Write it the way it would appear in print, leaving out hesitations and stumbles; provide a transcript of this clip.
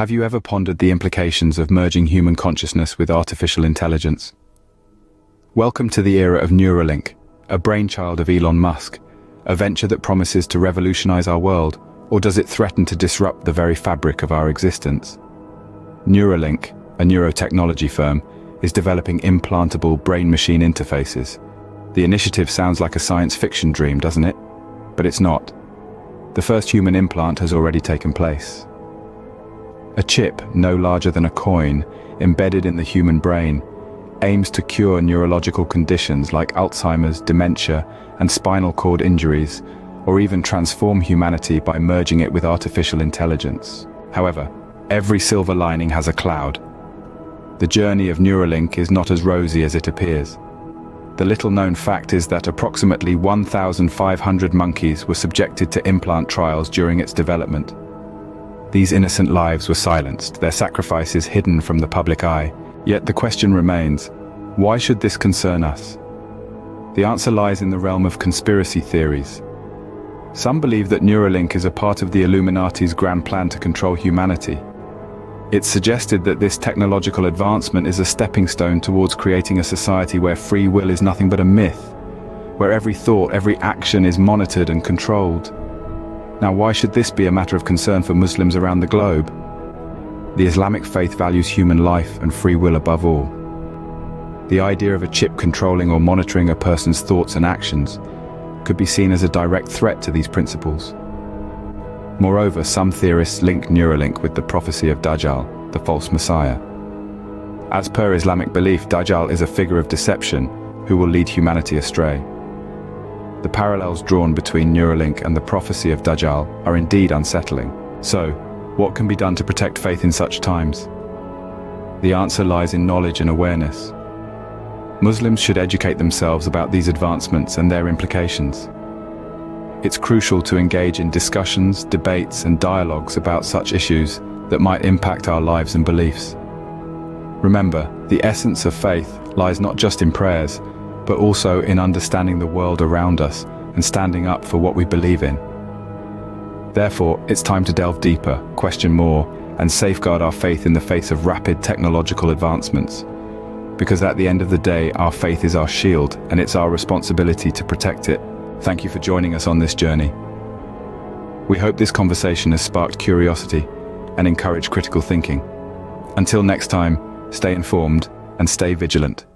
Have you ever pondered the implications of merging human consciousness with artificial intelligence? Welcome to the era of Neuralink, a brainchild of Elon Musk, a venture that promises to revolutionize our world, or does it threaten to disrupt the very fabric of our existence? Neuralink, a neurotechnology firm, is developing implantable brain-machine interfaces. The initiative sounds like a science fiction dream, doesn't it? But it's not. The first human implant has already taken place. A chip, no larger than a coin, embedded in the human brain, aims to cure neurological conditions like Alzheimer's, dementia, and spinal cord injuries, or even transform humanity by merging it with artificial intelligence. However, every silver lining has a cloud. The journey of Neuralink is not as rosy as it appears. The little-known fact is that approximately 1,500 monkeys were subjected to implant trials during its development. These innocent lives were silenced, their sacrifices hidden from the public eye. Yet the question remains, why should this concern us? The answer lies in the realm of conspiracy theories. Some believe that Neuralink is a part of the Illuminati's grand plan to control humanity. It's suggested that this technological advancement is a stepping stone towards creating a society where free will is nothing but a myth, where every thought, every action is monitored and controlled. Now, why should this be a matter of concern for Muslims around the globe? The Islamic faith values human life and free will above all. The idea of a chip controlling or monitoring a person's thoughts and actions could be seen as a direct threat to these principles. Moreover, some theorists link Neuralink with the prophecy of Dajjal, the false messiah. As per Islamic belief, Dajjal is a figure of deception who will lead humanity astray. The parallels drawn between Neuralink and the prophecy of Dajjal are indeed unsettling. So, what can be done to protect faith in such times? The answer lies in knowledge and awareness. Muslims should educate themselves about these advancements and their implications. It's crucial to engage in discussions, debates, and dialogues about such issues that might impact our lives and beliefs. Remember, the essence of faith lies not just in prayers, but also in understanding the world around us and standing up for what we believe in. Therefore, it's time to delve deeper, question more, and safeguard our faith in the face of rapid technological advancements. Because at the end of the day, our faith is our shield, and it's our responsibility to protect it. Thank you for joining us on this journey. We hope this conversation has sparked curiosity and encouraged critical thinking. Until next time, stay informed and stay vigilant.